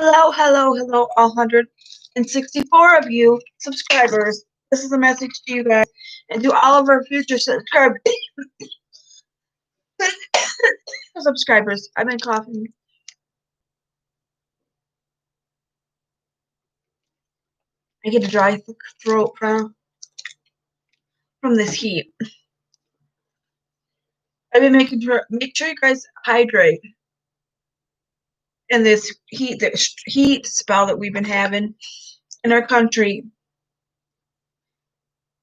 Hello, all 164 of you subscribers. This is a message to you guys and to all of our future subscribers. I've been coughing. I get a dry throat from this heat. I've been make sure you guys hydrate in this heat spell that we've been having in our country.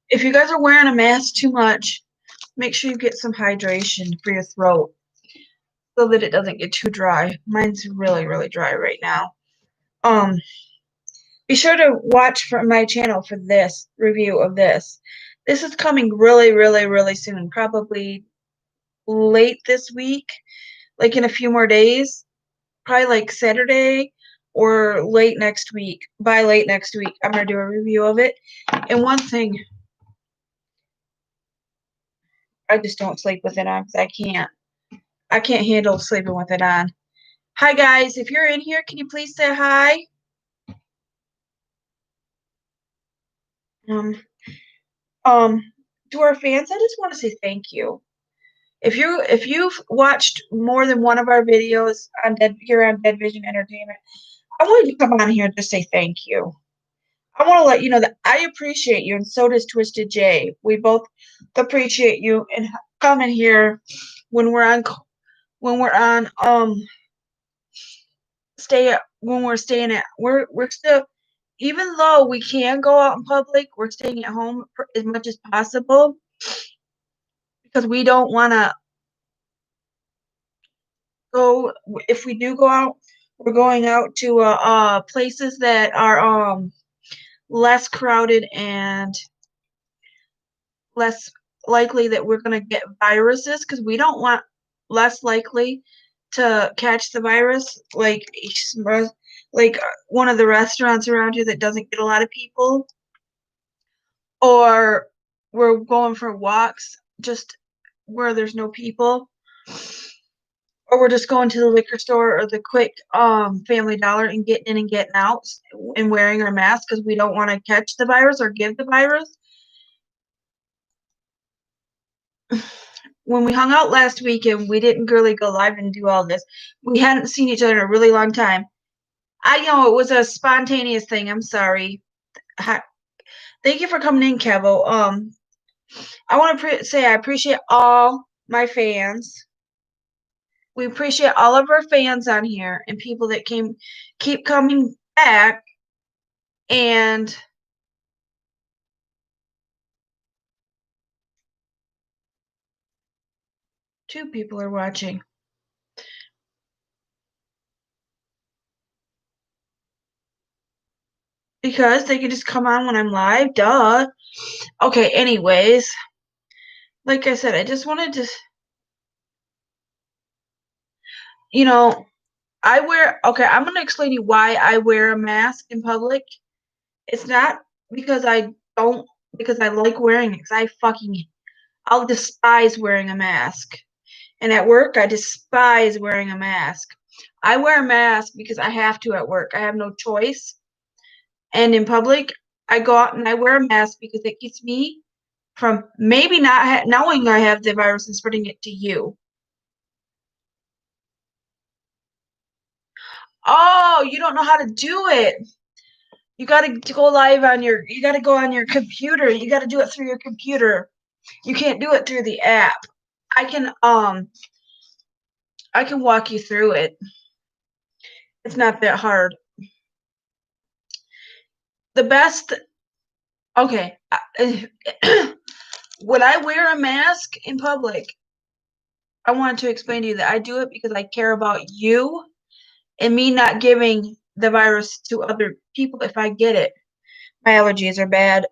If you guys are wearing a mask too much, make sure you get some hydration for your throat so that it doesn't get too dry. Mine's really, really dry right now. Be sure to watch for my channel for this review of this. This is coming really, really, really soon. Probably late this week, like in a few more days. Probably like Saturday or late next week. By late next week, I'm going to do a review of it. And one thing, I just don't sleep with it on because I can't handle sleeping with it on. Hi, guys. If you're in here, can you please say hi? To our fans, I just want to say thank you. If you've watched more than one of our videos on here on Dead Vision Entertainment, I want you to come on here and just say thank you. I want to let you know that I appreciate you, and so does Twisted J. We both appreciate you and coming here when we're on we're still, even though we can go out in public, we're staying at home as much as possible because we don't want to go. If we do go out, we're going out to places that are less crowded and less likely that we're going to get viruses, because we don't want less likely to catch the virus, like one of the restaurants around here that doesn't get a lot of people, or we're going for walks just where there's no people, or we're just going to the liquor store or the quick Family Dollar and getting in and getting out and wearing our mask because we don't want to catch the virus or give the virus. When we hung out last weekend, we didn't really go live and do all this. We hadn't seen each other in a really long time. I know it was a spontaneous thing. I'm sorry. Thank you for coming in, Kevo. I want to say I appreciate all my fans. We appreciate all of our fans on here and people that keep coming back. And two people are watching. Because they can just come on when I'm live. Duh. Okay, anyways. Like I said, I just wanted to, I'm going to explain to you why I wear a mask in public. It's not because because I like wearing it, because I'll despise wearing a mask. And at work, I despise wearing a mask. I wear a mask because I have to at work. I have no choice. And in public, I go out and I wear a mask because it keeps me from maybe not knowing I have the virus and spreading it to you. Oh, you don't know how to do it. You got to go live on you got to go on your computer. You got to do it through your computer. You can't do it through the app. I can walk you through it. It's not that hard. The best, okay. When I wear a mask in public, I wanted to explain to you that I do it because I care about you and me not giving the virus to other people if I get it. My allergies are bad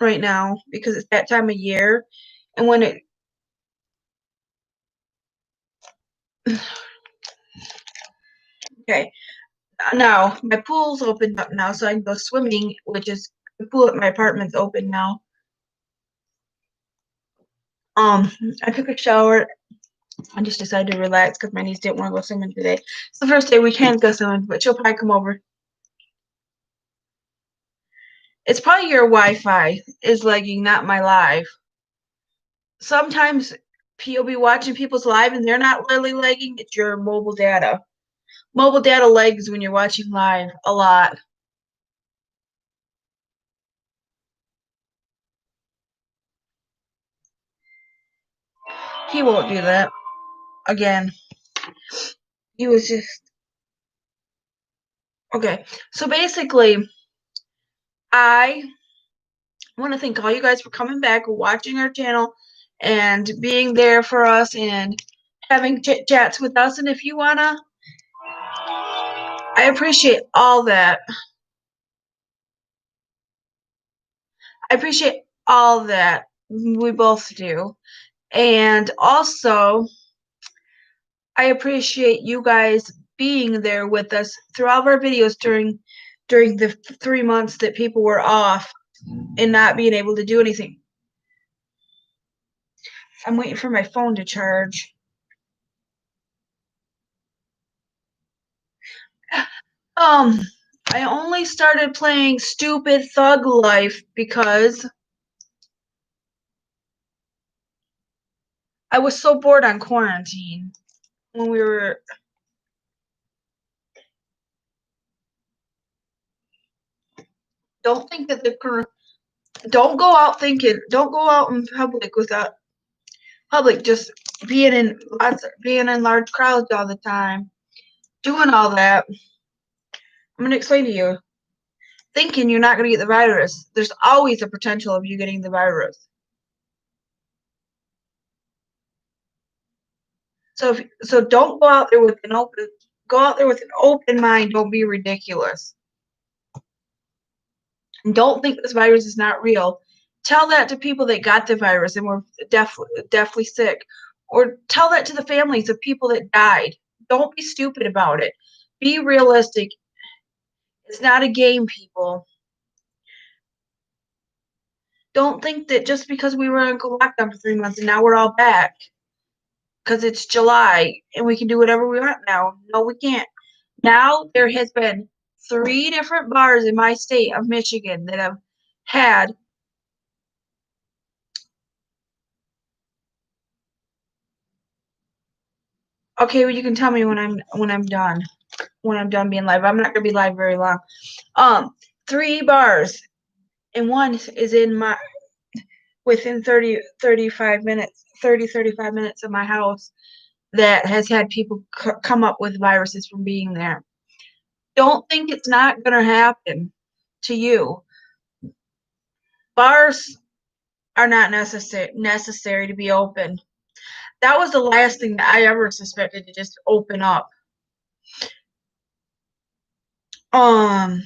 right now because it's that time of year. And when it okay, now my pool's opened up now, so I can go swimming, which is the pool at my apartment's open now. I took a shower. I just decided to relax because my niece didn't want to go swimming today. It's the first day we can't go swimming, but she'll probably come over It's probably your Wi-Fi is lagging, not my live. Sometimes you'll be watching people's live and they're not really lagging. It's your mobile data. Mobile data lags when you're watching live a lot. He won't do that again. He was just okay. So basically, I want to thank all you guys for coming back, watching our channel, and being there for us and having chit chats with us. And if you wanna, I appreciate all that. I appreciate all that. We both do. And also, I appreciate you guys being there with us through all of our videos during the 3 months that people were off and not being able to do anything. I'm waiting for my phone to charge. I only started playing Stupid Thug Life because I was so bored on quarantine when we were. Don't think that don't go out thinking. Don't go out in public without just being in large crowds all the time, doing all that. I'm gonna explain to you. Thinking you're not gonna get the virus. There's always a potential of you getting the virus. So don't go out there with an open mind. Don't be ridiculous. And don't think this virus is not real. Tell that to people that got the virus and were definitely sick, or tell that to the families of people that died. Don't be stupid about it. Be realistic. It's not a game, people. Don't think that just because we were in lockdown for 3 months and now we're all back because it's July and we can do whatever we want now. No, we can't. Now there has been 3 different bars in my state of Michigan that have had. Okay, well, you can tell me when I'm done. When I'm done being live. I'm not gonna be live very long. 3 bars, and one is within 35 minutes of my house that has had people come up with viruses from being there. Don't think it's not gonna happen to you. Bars are not necessary to be open. That was the last thing that I ever suspected to just open up. I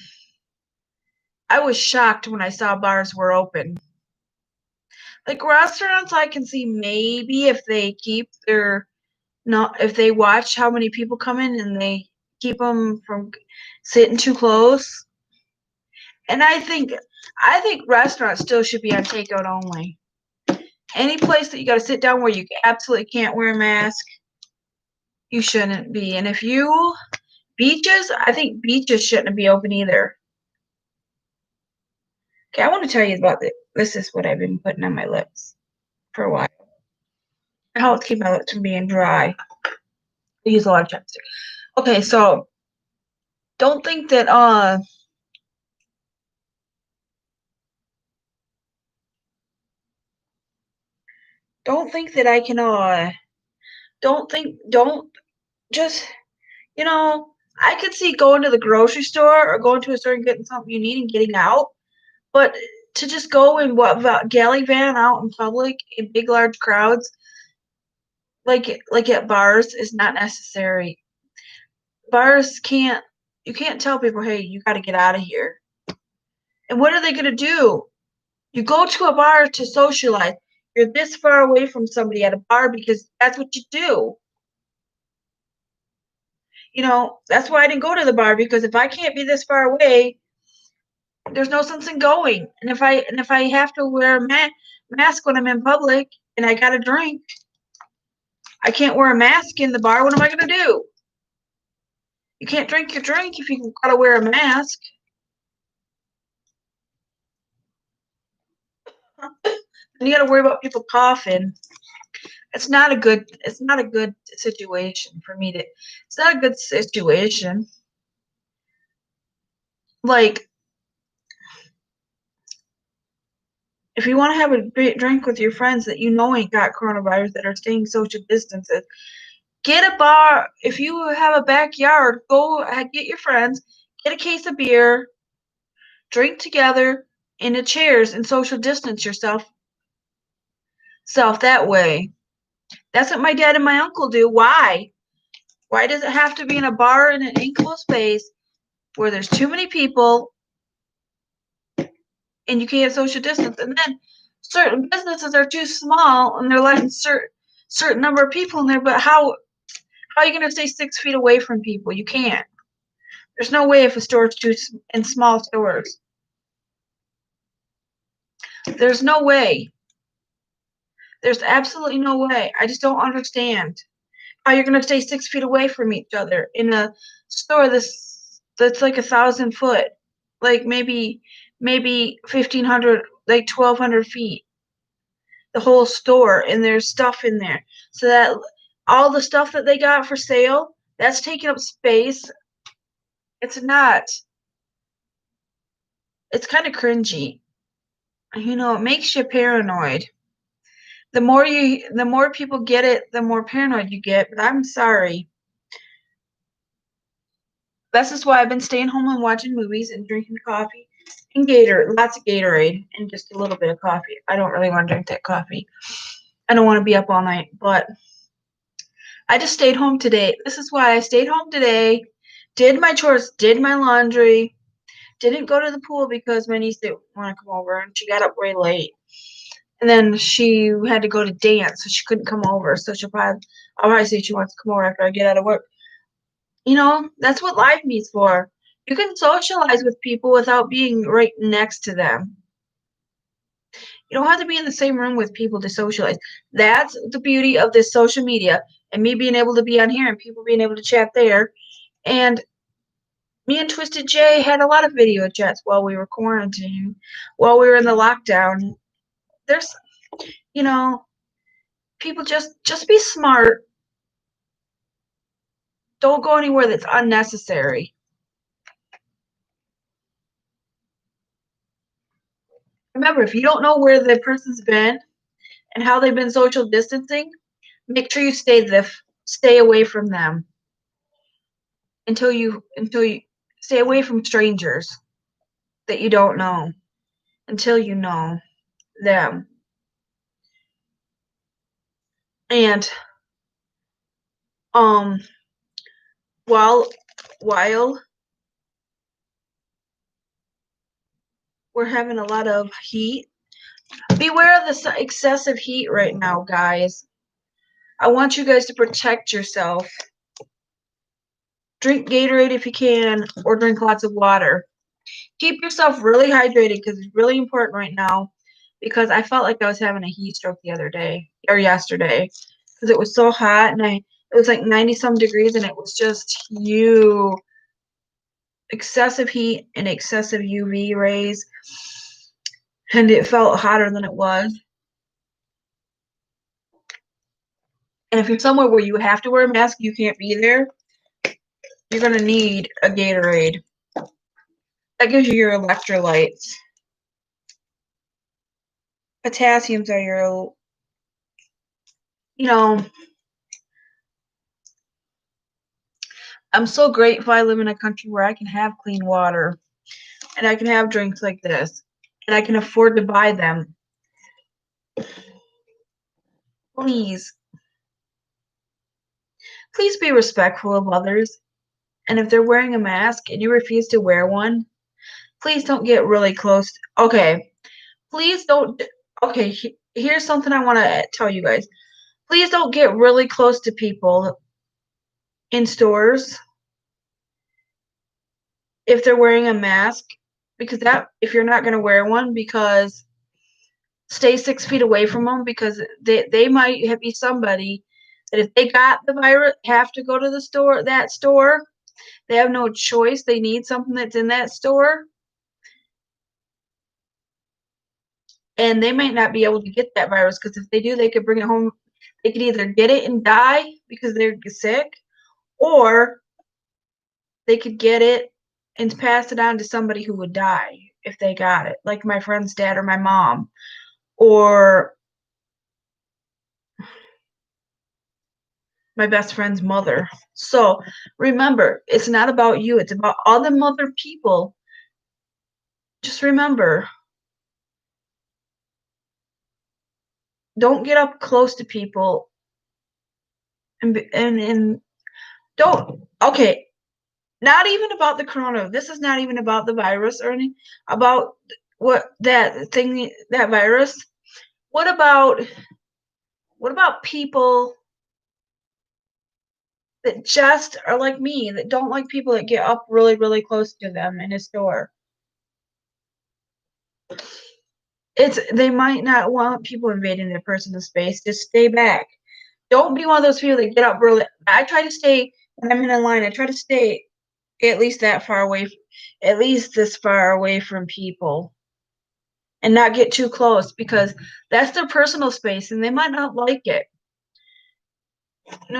was shocked when I saw bars were open. Like restaurants, I can see maybe if they if they watch how many people come in and they keep them from sitting too close. And I think restaurants still should be on takeout only. Any place that you got to sit down where you absolutely can't wear a mask, you shouldn't be. And if you beaches, I think beaches shouldn't be open either. Okay, I want to tell you about this. This is what I've been putting on my lips for a while. It helps keep my lips from being dry. I use a lot of chapstick. Okay, so don't think that don't think that I can don't just I could see going to the grocery store or going to a store and getting something you need and getting out, but to just go and gallivant out in public in big large crowds like at bars is not necessary. Bars you can't tell people, hey, you got to get out of here. And what are they going to do? You go to a bar to socialize. You're this far away from somebody at a bar because that's what you do. That's why I didn't go to the bar, because if I can't be this far away, there's no sense in going. And if I have to wear a mask when I'm in public and I got a drink, I can't wear a mask in the bar. What am I going to do? You can't drink your drink if you got to wear a mask. And you got to worry about people coughing. It's not a good situation for me to. It's not a good situation. Like, if you want to have a great drink with your friends that you know ain't got coronavirus, that are staying social distances, get a bar. If you have a backyard, go get your friends, get a case of beer, drink together in the chairs, and social distance yourself that way. That's what my dad and my uncle do. Why? Why does it have to be in a bar in an enclosed space where there's too many people and you can't social distance? And then certain businesses are too small and they're letting certain number of people in there. But how are you going to stay 6 feet away from people? You can't. There's no way if a store is too in small stores. There's no way. There's absolutely no way. I just don't understand how you're gonna stay 6 feet away from each other in a store that's like 1,000 foot, like maybe 1,500, like 1,200 feet. The whole store, and there's stuff in there, so that all the stuff that they got for sale, that's taking up space. It's not. It's kind of cringy. You know, it makes you paranoid. The more people get it, the more paranoid you get. But I'm sorry. This is why I've been staying home and watching movies and drinking coffee and lots of Gatorade and just a little bit of coffee. I don't really want to drink that coffee. I don't want to be up all night, but I just stayed home today. This is why I stayed home today, did my chores, did my laundry, didn't go to the pool because my niece didn't want to come over and she got up way late. And then she had to go to dance, so she couldn't come over. So I'll probably say she wants to come over after I get out of work. You know, that's what LiveMe's for. You can socialize with people without being right next to them. You don't have to be in the same room with people to socialize. That's the beauty of this social media and me being able to be on here and people being able to chat there. And me and Twisted J had a lot of video chats while we were quarantining, while we were in the lockdown. There's, you know, people just be smart. Don't go anywhere that's unnecessary. Remember, if you don't know where the person's been and how they've been social distancing, make sure you stay away from them until you stay away from strangers that you don't know until you know them. And while we're having a lot of heat, beware of the excessive heat right now, guys. I want you guys to protect yourself. Drink Gatorade if you can, or drink lots of water. Keep yourself really hydrated because it's really important right now, because I felt like I was having a heat stroke the other day or yesterday because it was so hot and it was like 90 some degrees and it was just excessive heat and excessive UV rays, and it felt hotter than it was. And if you're somewhere where you have to wear a mask, you can't be there, you're going to need a Gatorade. That gives you your electrolytes. Potassiums are your, you know, I'm so grateful I live in a country where I can have clean water and I can have drinks like this and I can afford to buy them. Please be respectful of others. And if they're wearing a mask and you refuse to wear one, please don't get really close. Okay, please don't. Okay, here's something I want to tell you guys. Please don't get really close to people in stores if they're wearing a mask, because if you're not going to wear one, because stay 6 feet away from them, because they might be somebody that if they got the virus have to go to the store, they have no choice, they need something that's in that store, and they might not be able to get that virus, because if they do, they could bring it home. They could either get it and die because they're sick, or they could get it and pass it on to somebody who would die if they got it, like my friend's dad or my mom, or my best friend's mother. So remember, it's not about you. It's about all them other people. Just remember, don't get up close to people, and don't. Okay, not even about the corona. This is not even about the virus or anything. About what that thing, that virus. What about people that just are like me, that don't like people that get up really, really close to them in a store? They might not want people invading their personal space. Just stay back. Don't be one of those people that get up really. I try to stay, when I'm in a line, I try to stay at least that far away, at least this far away from people, and not get too close, because that's their personal space and they might not like it.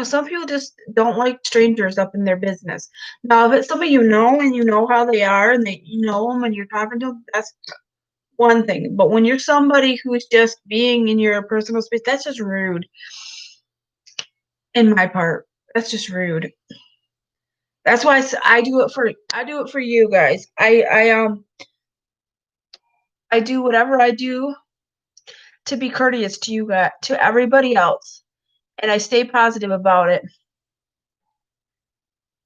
Some people just don't like strangers up in their business. Now, if it's somebody you know and you know how they are and you know them and you're talking to them, that's one thing. But when you're somebody who's just being in your personal space, that's just rude. In my part, that's just rude. That's why I do it for you guys. I do whatever I do to be courteous to you guys, to everybody else, and I stay positive about it.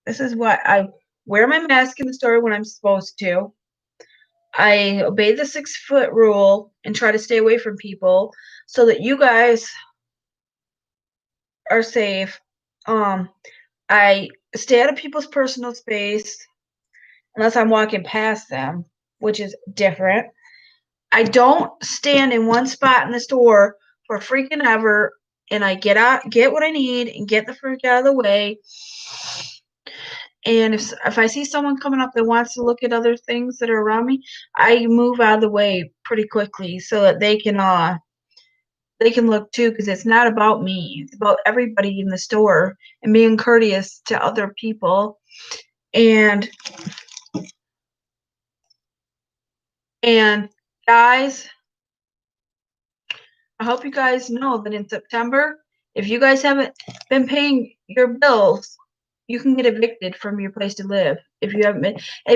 This is what I wear my mask in the store when I'm supposed to. I obey the 6-foot rule and try to stay away from people so that you guys are safe. I stay out of people's personal space unless I'm walking past them, which is different. I don't stand in one spot in the store for freaking ever, and I get what I need and get the freak out of the way. And if I see someone coming up that wants to look at other things that are around me, I move out of the way pretty quickly so that they can look too, because it's not about me. It's about everybody in the store and being courteous to other people. And guys, I hope you guys know that in September, if you guys haven't been paying your bills, you can get evicted from your place to live. If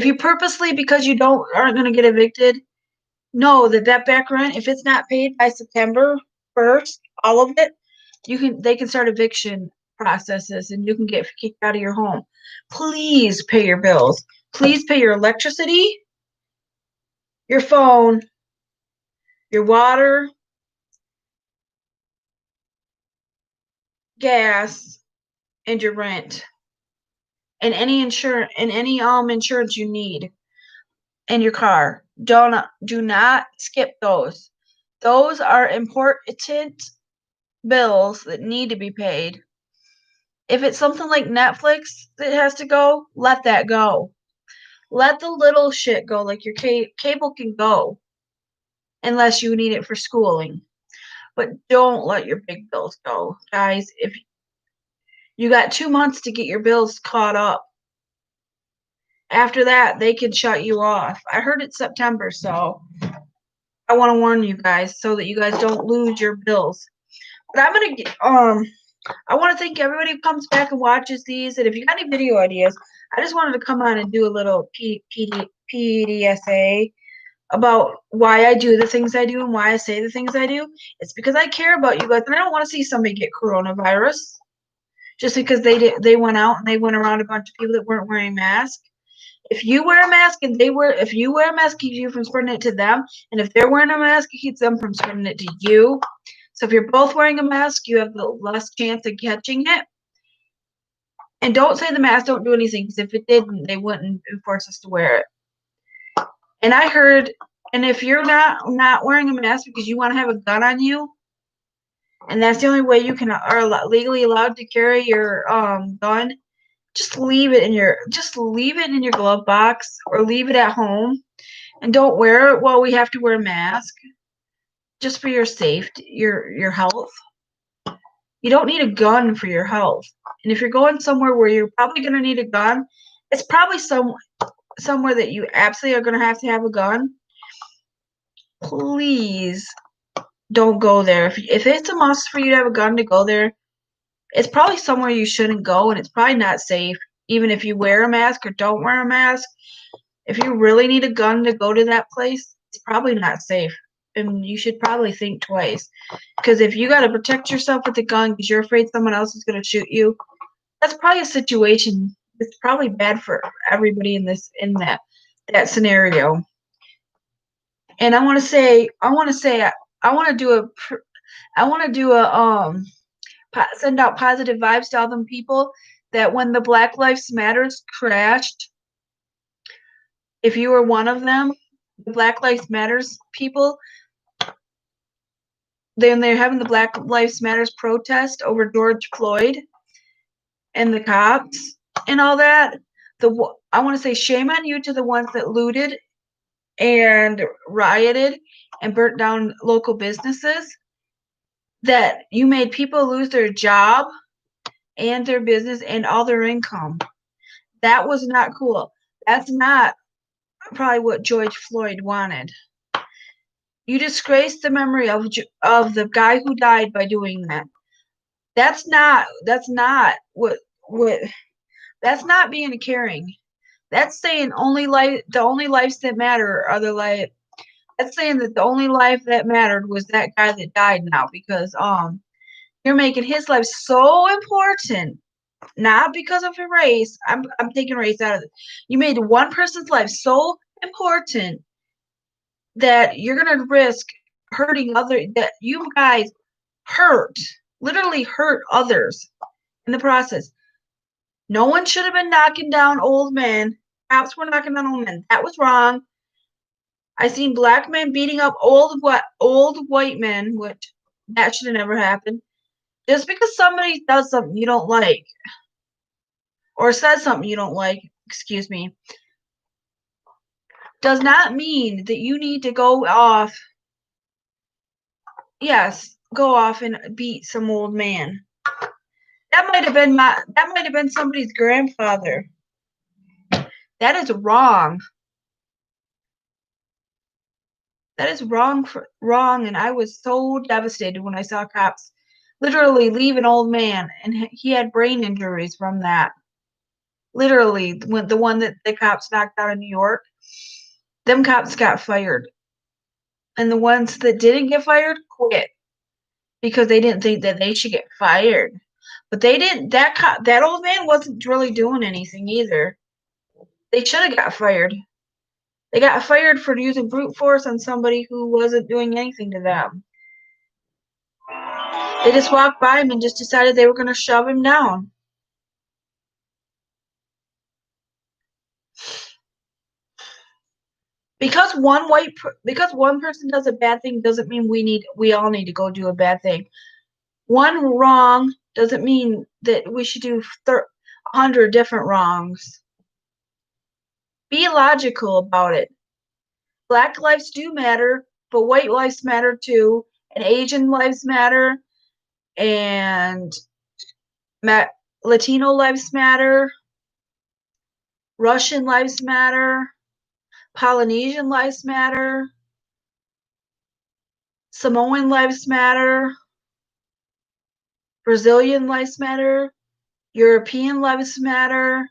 you purposely, because you aren't going to get evicted, know that back rent, if it's not paid by September 1st, all of it, they can start eviction processes and you can get kicked out of your home. Please pay your bills. Please pay your electricity, your phone, your water, gas, and your rent, and any insurance you need, and your car. Do not skip those. Those are important bills that need to be paid. If it's something like Netflix that has to go, let that go. Let the little shit go, like your cable can go, unless you need it for schooling. But don't let your big bills go, guys. If you got 2 months to get your bills caught up, after that, they can shut you off. I heard it's September, so I want to warn you guys so that you guys don't lose your bills. But I'm gonna I want to thank everybody who comes back and watches these. And if you got any video ideas, I just wanted to come on and do a little PDSA about why I do the things I do and why I say the things I do. It's because I care about you guys, and I don't want to see somebody get coronavirus just because they went out and they went around a bunch of people that weren't wearing masks. If you wear a mask and if you wear a mask, it keeps you from spreading it to them. And if they're wearing a mask, it keeps them from spreading it to you. So if you're both wearing a mask, you have the less chance of catching it. And don't say the mask don't do anything, because if it did, they wouldn't force us to wear it. And I heard, and if you're not wearing a mask because you want to have a gun on you, and that's the only way you are legally allowed to carry your gun, just leave it in your glove box or leave it at home, and don't wear it while we have to wear a mask. just for your safety, your health. You don't need a gun for your health. And if you're going somewhere where you're probably going to need a gun, it's probably somewhere that you absolutely are going to have a gun. Please don't go there. If it's a must for you to have a gun to go there, it's probably somewhere you shouldn't go, and it's probably not safe. Even if you wear a mask or don't wear a mask, if you really need a gun to go to that place, it's probably not safe. And you should probably think twice. Because if you got to protect yourself with a gun because you're afraid someone else is going to shoot you, that's probably a situation that's probably bad for everybody in that scenario. And I want to send out positive vibes to all them people that when the Black Lives Matters crashed, if you were one of them, the Black Lives Matters people, then they're having the Black Lives Matters protest over George Floyd and the cops and all that. I want to say shame on you to the ones that looted and rioted and burnt down local businesses, that you made people lose their job and their business and all their income. That was not cool. That's not probably what George Floyd wanted. You disgraced the memory of the guy who died by doing that. That's not being caring. That's saying the only lives that matter are the life. That's saying that the only life that mattered was that guy that died now, because you're making his life so important, not because of your race. I'm taking race out of it. You made one person's life so important that you're gonna risk hurting that you guys literally hurt others in the process. No one should have been knocking down old men. Cops were knocking down old men. That was wrong. I seen black men beating up old white men, which that should have never happened. Just because somebody does something you don't like, or says something you don't like, excuse me, does not mean that you need to go off. Yes, go off and beat some old man. That might have been somebody's grandfather. That is wrong. That is wrong, and I was so devastated when I saw cops literally leave an old man, and he had brain injuries from that. Literally, when the one that the cops knocked out in New York, them cops got fired, and the ones that didn't get fired quit because they didn't think that they should get fired. But they didn't. That old man wasn't really doing anything either. They should have got fired. They got fired for using brute force on somebody who wasn't doing anything to them. They just walked by him and just decided they were going to shove him down. Because one person does a bad thing doesn't mean we all need to go do a bad thing. One wrong doesn't mean that we should do 100 different wrongs. Be logical about it. Black lives do matter, but white lives matter too, and Asian lives matter, and Latino lives matter, Russian lives matter, Polynesian lives matter, Samoan lives matter, Brazilian lives matter, European lives matter,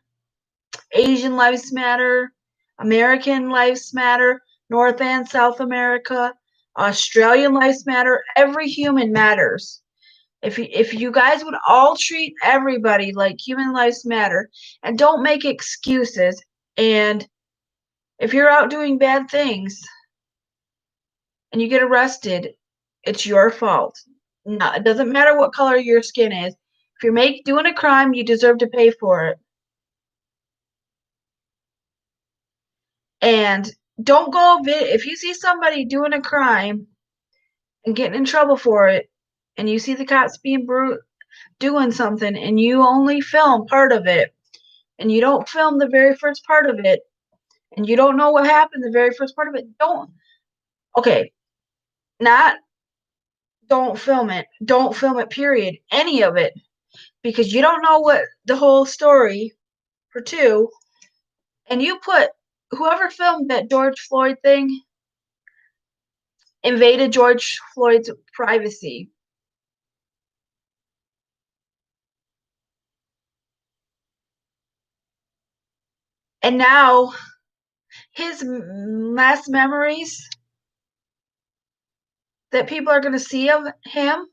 Asian lives matter, American lives matter, North and South America, Australian lives matter. Every human matters. If you guys would all treat everybody like human lives matter and don't make excuses, and if you're out doing bad things and you get arrested, it's your fault. No, it doesn't matter what color your skin is. If you're doing a crime, you deserve to pay for it. And don't go if you see somebody doing a crime and getting in trouble for it, and you see the cops being doing something, and you only film part of it, and you don't film the very first part of it, and you don't know what happened the very first part of it, don't. Okay, not don't film it. Don't film it, period. Any of it. Because you don't know what the whole story for two. And you put whoever filmed that George Floyd thing invaded George Floyd's privacy. And now his mass memories that people are going to see of him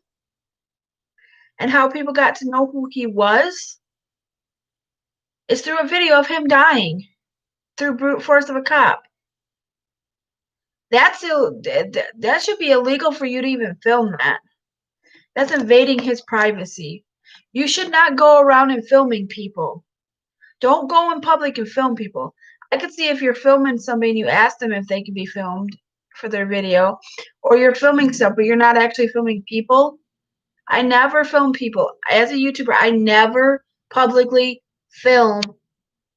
and how people got to know who he was is through a video of him dying through brute force of a cop. That should be illegal for you to even film that. That's invading his privacy. You should not go around and filming people. Don't go in public and film people. I could see if you're filming somebody and you ask them if they can be filmed for their video, or you're filming stuff, but you're not actually filming people. I never film people. As a YouTuber, I never publicly film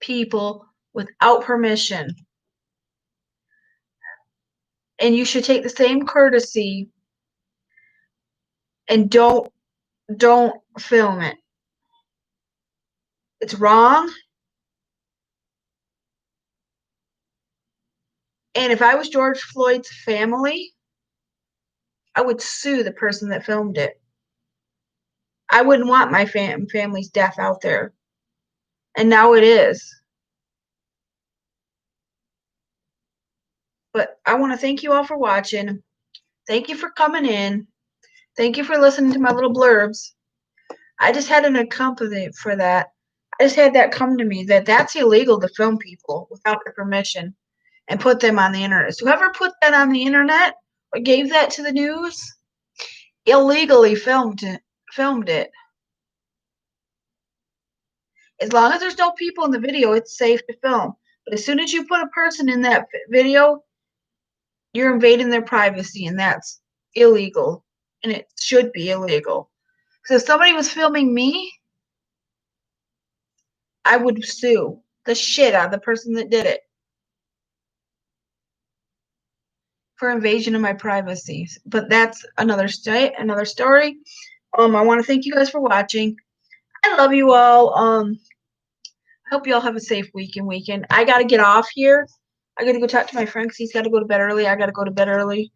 people without permission. And you should take the same courtesy and don't film it. It's wrong. And if I was George Floyd's family, I would sue the person that filmed it. I wouldn't want my family's death out there. And now it is. But I want to thank you all for watching. Thank you for coming in. Thank you for listening to my little blurbs. I just had an accompaniment for that. I just had that come to me that that's illegal to film people without their permission and put them on the internet. So whoever put that on the internet or gave that to the news illegally filmed it. As long as there's no people in the video, it's safe to film. But as soon as you put a person in that video, you're invading their privacy, and that's illegal. And it should be illegal. Because if somebody was filming me, I would sue the shit out of the person that did it for invasion of my privacy. But that's another story. I want to thank you guys for watching. I love you all. I hope you all have a safe week and weekend. I got to get off here. I got to go talk to my friend because he's got to go to bed early. I got to go to bed early.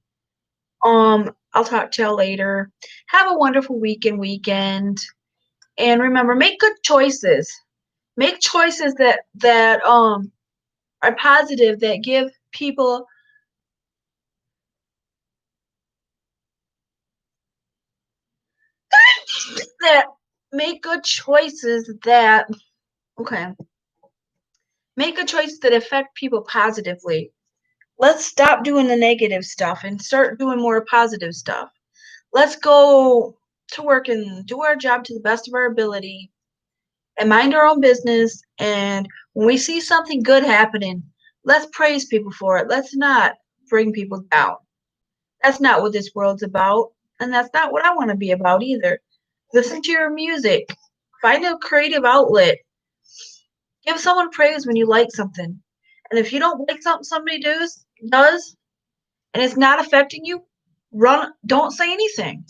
I'll talk to y'all later. Have a wonderful week and weekend. And remember, make good choices. Make choices that are positive, that give people that make good choices that make good choices that affect people positively. Let's stop doing the negative stuff and start doing more positive stuff. Let's go to work and do our job to the best of our ability and mind our own business. And when we see something good happening, let's praise people for it. Let's not bring people down. That's not what this world's about. And that's not what I want to be about either. Listen to your music. Find a creative outlet. Give someone praise when you like something. And if you don't like something somebody does, and it's not affecting you, don't say anything.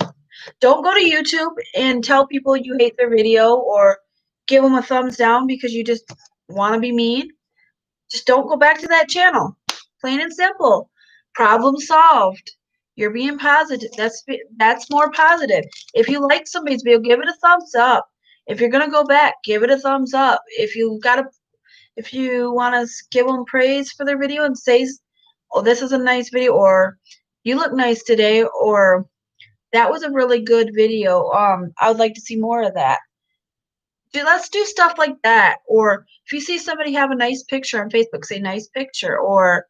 Don't go to YouTube and tell people you hate their video or give them a thumbs down because you just want to be mean. Just don't go back to that channel. Plain and simple. Problem solved. You're being positive. That's more positive. If you like somebody's video, give it a thumbs up. If you're gonna go back, give it a thumbs up. If you want to give them praise for their video and say, "Oh, this is a nice video," or "You look nice today," or "That was a really good video. I would like to see more of that." Let's do stuff like that. Or if you see somebody have a nice picture on Facebook, say "nice picture," or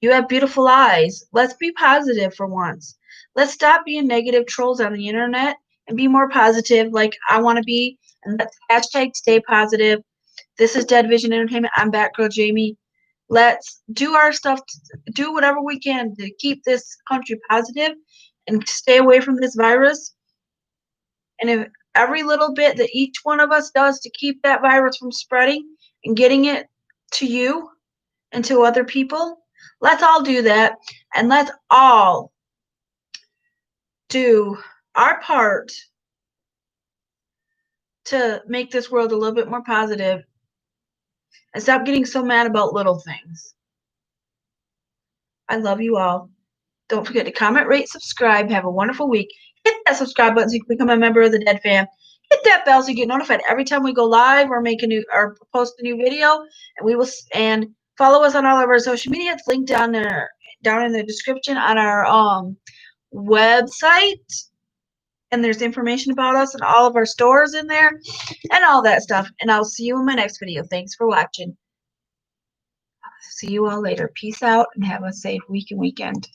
"You have beautiful eyes." Let's be positive for once. Let's stop being negative trolls on the internet and be more positive like I want to be. And let's hashtag stay positive. This is Dead Vision Entertainment. I'm Batgirljamie. Let's do our stuff, do whatever we can to keep this country positive and stay away from this virus. And if every little bit that each one of us does to keep that virus from spreading and getting it to you and to other people, let's all do that. And let's all do our part to make this world a little bit more positive and stop getting so mad about little things. I love you all. Don't forget to comment, rate, subscribe. Have a wonderful week. Hit that subscribe button so you can become a member of the Dead Fam. Hit that bell so you get notified every time we go live or make a new or post a new video. And follow us on all of our social media. It's linked down there, down in the description on our website. And there's information about us and all of our stores in there and all that stuff. And I'll see you in my next video. Thanks for watching. See you all later. Peace out and have a safe week and weekend.